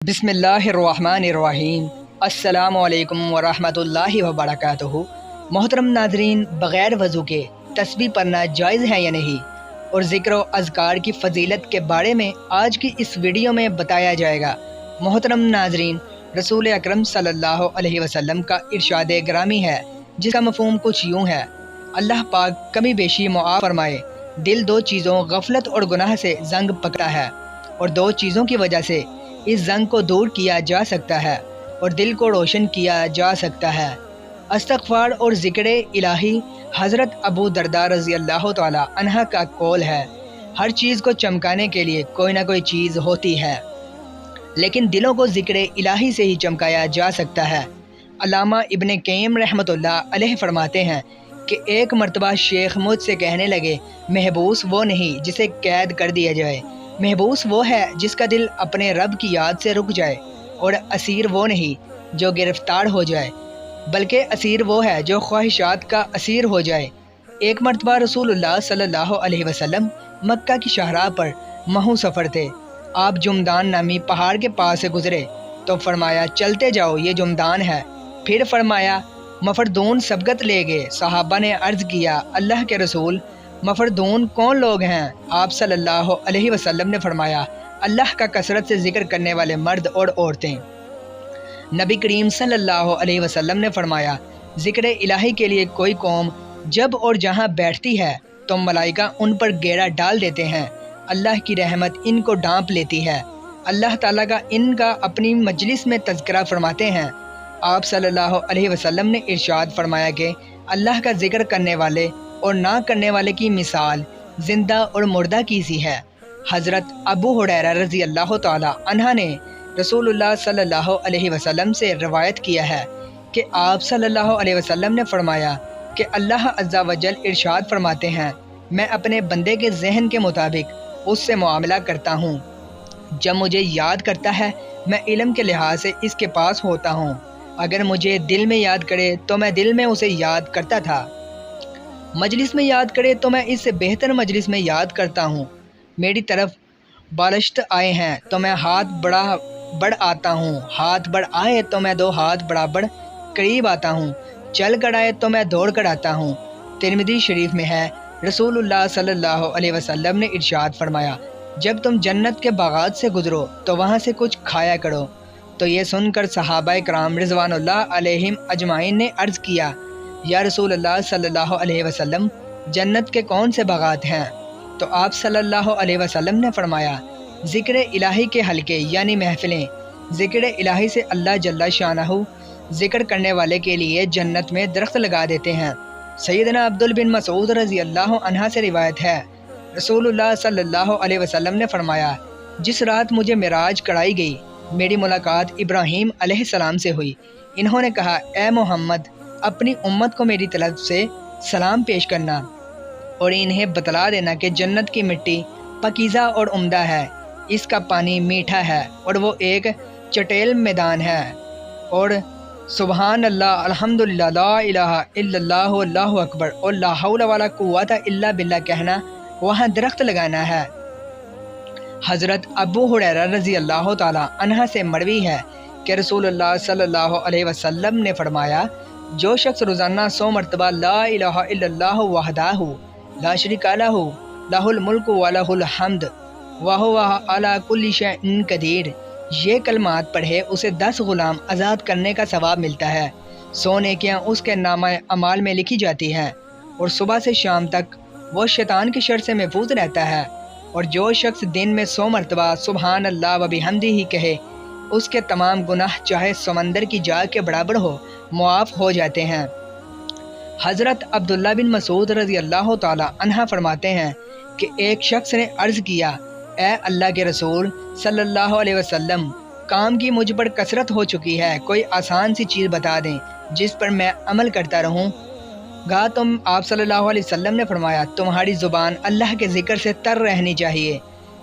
بسم اللہ الرحمن الرحیم۔ السلام علیکم ورحمۃ اللہ وبرکاتہ۔ محترم ناظرین، بغیر وضو کے تسبیح پڑھنا جائز ہے یا نہیں، اور ذکر و اذکار کی فضیلت کے بارے میں آج کی اس ویڈیو میں بتایا جائے گا۔ محترم ناظرین، رسول اکرم صلی اللہ علیہ وسلم کا ارشاد گرامی ہے، جس کا مفہوم کچھ یوں ہے: اللہ پاک کمی بیشی معاف فرمائے۔ دل دو چیزوں غفلت اور گناہ سے زنگ پکڑا ہے، اور دو چیزوں کی وجہ سے اس زنگ کو دور کیا جا سکتا ہے اور دل کو روشن کیا جا سکتا ہے: استغفار اور ذکر الہی۔ حضرت ابو درداء رضی اللہ تعالی عنہ کا قول ہے: ہر چیز کو چمکانے کے لیے کوئی نہ کوئی چیز ہوتی ہے، لیکن دلوں کو ذکر الہی سے ہی چمکایا جا سکتا ہے۔ علامہ ابن قیم رحمۃ اللہ علیہ فرماتے ہیں کہ ایک مرتبہ شیخ مجھ سے کہنے لگے: محبوس وہ نہیں جسے قید کر دیا جائے، محبوس وہ ہے جس کا دل اپنے رب کی یاد سے رک جائے، اور اسیر وہ نہیں جو گرفتار ہو جائے، بلکہ اسیر وہ ہے جو خواہشات کا اسیر ہو جائے۔ ایک مرتبہ رسول اللہ صلی اللہ علیہ وسلم مکہ کی شاہراہ پر محو سفر تھے۔ آپ جمدان نامی پہاڑ کے پاس سے گزرے تو فرمایا: چلتے جاؤ، یہ جمدان ہے۔ پھر فرمایا: مفردون سبقت لے گئے۔ صحابہ نے عرض کیا: اللہ کے رسول، مفردون کون لوگ ہیں؟ آپ صلی اللہ علیہ وسلم نے فرمایا: اللہ کا کثرت سے ذکر کرنے والے مرد اور عورتیں۔ نبی کریم صلی اللہ علیہ وسلم نے فرمایا: ذکر الہی کے لیے کوئی قوم جب اور جہاں بیٹھتی ہے تو ملائکہ ان پر گیڑا ڈال دیتے ہیں، اللہ کی رحمت ان کو ڈانپ لیتی ہے، اللہ تعالیٰ کا ان کا اپنی مجلس میں تذکرہ فرماتے ہیں۔ آپ صلی اللہ علیہ وسلم نے ارشاد فرمایا کہ اللہ کا ذکر کرنے والے اور نہ کرنے والے کی مثال زندہ اور مردہ کی سی ہے۔ حضرت ابو ہریرہ رضی اللہ تعالی عنہ نے رسول اللہ صلی اللہ علیہ وسلم سے روایت کیا ہے کہ آپ صلی اللہ علیہ وسلم نے فرمایا کہ اللہ عز و جل ارشاد فرماتے ہیں: میں اپنے بندے کے ذہن کے مطابق اس سے معاملہ کرتا ہوں، جب مجھے یاد کرتا ہے میں علم کے لحاظ سے اس کے پاس ہوتا ہوں، اگر مجھے دل میں یاد کرے تو میں دل میں اسے یاد کرتا تھا، مجلس میں یاد کرے تو میں اس سے بہتر مجلس میں یاد کرتا ہوں، میری طرف بالشت آئے ہیں تو میں ہاتھ بڑھ آتا ہوں، ہاتھ بڑھ آئے تو میں دو ہاتھ برابر قریب آتا ہوں، چل کر آئے تو میں دوڑ کر آتا ہوں۔ ترمذی شریف میں ہے، رسول اللہ صلی اللہ علیہ وسلم نے ارشاد فرمایا: جب تم جنت کے باغات سے گزرو تو وہاں سے کچھ کھایا کرو۔ تو یہ سن کر صحابہ کرام رضوان اللہ علیہم اجمعین نے عرض کیا: یا رسول اللہ صلی اللہ علیہ وسلم، جنت کے کون سے باغات ہیں؟ تو آپ صلی اللہ علیہ وسلم نے فرمایا: ذکر الہی کے حلقے یعنی محفلیں، ذکر الہی سے اللہ جل شانہ ذکر کرنے والے کے لیے جنت میں درخت لگا دیتے ہیں۔ سیدنا عبداللہ بن مسعود رضی اللہ عنہ سے روایت ہے، رسول اللہ صلی اللہ علیہ وسلم نے فرمایا: جس رات مجھے معراج کرائی گئی، میری ملاقات ابراہیم علیہ السلام سے ہوئی۔ انہوں نے کہا: اے محمد، اپنی امت کو میری طرف سے سلام پیش کرنا اور انہیں بتلا دینا کہ جنت کی مٹی پاکیزہ اور عمدہ ہے، اس کا پانی میٹھا ہے، اور وہ ایک چٹیل میدان ہے، اور سبحان اللہ، الحمدللہ، لا الہ الا اللہ، اللہ اکبر، اور لا حول ولا قوت الا باللہ کہنا وہاں درخت لگانا ہے۔ حضرت ابو ہریرہ رضی اللہ تعالی عنہ سے مروی ہے کہ رسول اللہ صلی اللہ علیہ وسلم نے فرمایا: جو شخص روزانہ 100 مرتبہ لا الہ الا اللہ وحدہ لا شریک لہ لہ الملک ولہ الحمد وہو علی کل شیء قدیر یہ کلمات پڑھے، اسے 10 غلام آزاد کرنے کا ثواب ملتا ہے، 100 نیکیاں اس کے نامہ اعمال میں لکھی جاتی ہیں، اور صبح سے شام تک وہ شیطان کی شر سے محفوظ رہتا ہے۔ اور جو شخص دن میں 100 مرتبہ سبحان اللہ و بحمدہ ہی کہے، اس کے تمام گناہ چاہے سمندر کی جاگ کے برابر ہو معاف ہو جاتے ہیں۔ حضرت عبداللہ بن مسعود رضی اللہ تعالی عنہ فرماتے ہیں کہ ایک شخص نے عرض کیا: اے اللہ کے رسول صلی اللہ علیہ وسلم، کام کی مجھ پر کثرت ہو چکی ہے، کوئی آسان سی چیز بتا دیں جس پر میں عمل کرتا رہوں۔ تم آپ صلی اللہ علیہ وسلم نے فرمایا: تمہاری زبان اللہ کے ذکر سے تر رہنی چاہیے۔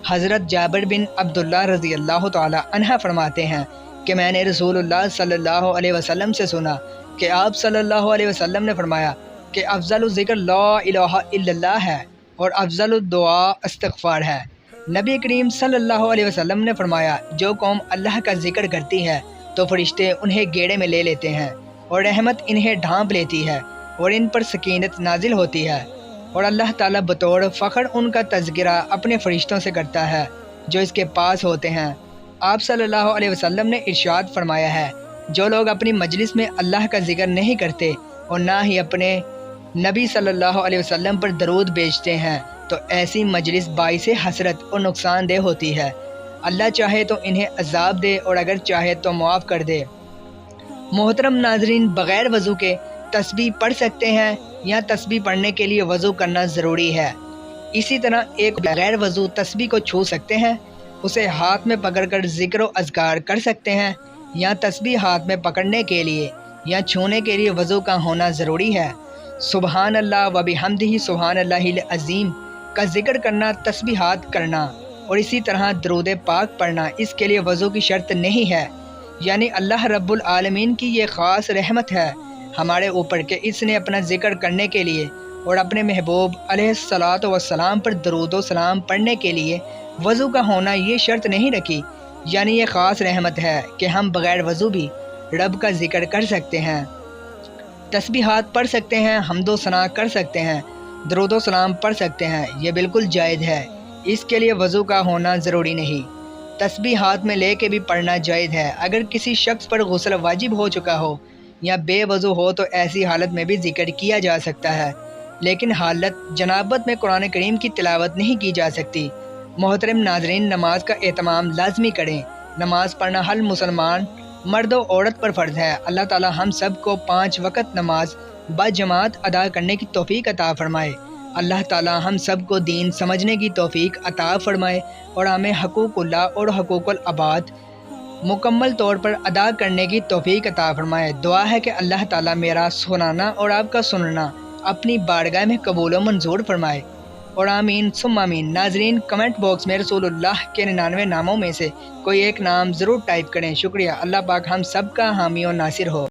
حضرت جابر بن عبداللہ رضی اللہ تعالی عنہ فرماتے ہیں کہ میں نے رسول اللہ صلی اللہ علیہ وسلم سے سنا کہ آپ صلی اللہ علیہ وسلم نے فرمایا کہ افضل الذکر لا الہ الا اللہ ہے، اور افضل الدعاء استغفار ہے۔ نبی کریم صلی اللہ علیہ وسلم نے فرمایا جو قوم اللہ کا ذکر کرتی ہے تو فرشتے انہیں گیڑے میں لے لیتے ہیں اور رحمت انہیں ڈھانپ لیتی ہے اور ان پر سکینت نازل ہوتی ہے، اور اللہ تعالیٰ بطور فخر ان کا تذکرہ اپنے فرشتوں سے کرتا ہے جو اس کے پاس ہوتے ہیں۔ آپ صلی اللہ علیہ وسلم نے ارشاد فرمایا ہے جو لوگ اپنی مجلس میں اللہ کا ذکر نہیں کرتے اور نہ ہی اپنے نبی صلی اللہ علیہ وسلم پر درود بھیجتے ہیں تو ایسی مجلس باعث حسرت اور نقصان دہ ہوتی ہے۔ اللہ چاہے تو انہیں عذاب دے اور اگر چاہے تو معاف کر دے۔ محترم ناظرین، بغیر وضو کے تسبیح پڑھ سکتے ہیں یا تسبیح پڑھنے کے لیے وضو کرنا ضروری ہے؟ اسی طرح ایک بغیر وضو تسبیح کو چھو سکتے ہیں، اسے ہاتھ میں پکڑ کر ذکر و اذکار کر سکتے ہیں، یا تسبیح ہاتھ میں پکڑنے کے لیے یا چھونے کے لیے وضو کا ہونا ضروری ہے؟ سبحان اللہ و بحمدہ سبحان اللہ العظیم کا ذکر کرنا، تسبیحات کرنا اور اسی طرح درود پاک پڑھنا اس کے لیے وضو کی شرط نہیں ہے، یعنی اللہ رب العالمین کی یہ خاص رحمت ہے ہمارے اوپر کہ اس نے اپنا ذکر کرنے کے لیے اور اپنے محبوب علیہ الصلاۃ والسلام پر درود و سلام پڑھنے کے لیے وضو کا ہونا یہ شرط نہیں رکھی، یعنی یہ خاص رحمت ہے کہ ہم بغیر وضو بھی رب کا ذکر کر سکتے ہیں، تسبیحات پڑھ سکتے ہیں، حمد و ثنا کر سکتے ہیں، درود و سلام پڑھ سکتے ہیں، یہ بالکل جائز ہے، اس کے لیے وضو کا ہونا ضروری نہیں۔ تسبیح ہاتھ میں لے کے بھی پڑھنا جائز ہے۔ اگر کسی شخص پر غسل واجب ہو چکا ہو یا بے وضو ہو تو ایسی حالت میں بھی ذکر کیا جا سکتا ہے، لیکن حالت جنابت میں قرآن کریم کی تلاوت نہیں کی جا سکتی۔ محترم ناظرین، نماز کا اہتمام لازمی کریں۔ نماز پڑھنا ہر مسلمان مرد و عورت پر فرض ہے۔ اللہ تعالی ہم سب کو 5 وقت نماز بجماعت ادا کرنے کی توفیق عطا فرمائے۔ اللہ تعالی ہم سب کو دین سمجھنے کی توفیق عطا فرمائے اور ہمیں حقوق اللہ اور حقوق العباد مکمل طور پر ادا کرنے کی توفیق عطا فرمائے۔ دعا ہے کہ اللہ تعالی میرا سنانا اور آپ کا سننا اپنی بارگاہ میں قبول و منظور فرمائے، اور آمین ثم آمین۔ ناظرین، کمنٹ باکس میں رسول اللہ کے 99 ناموں میں سے کوئی ایک نام ضرور ٹائپ کریں۔ شکریہ۔ اللہ پاک ہم سب کا حامی و ناصر ہو۔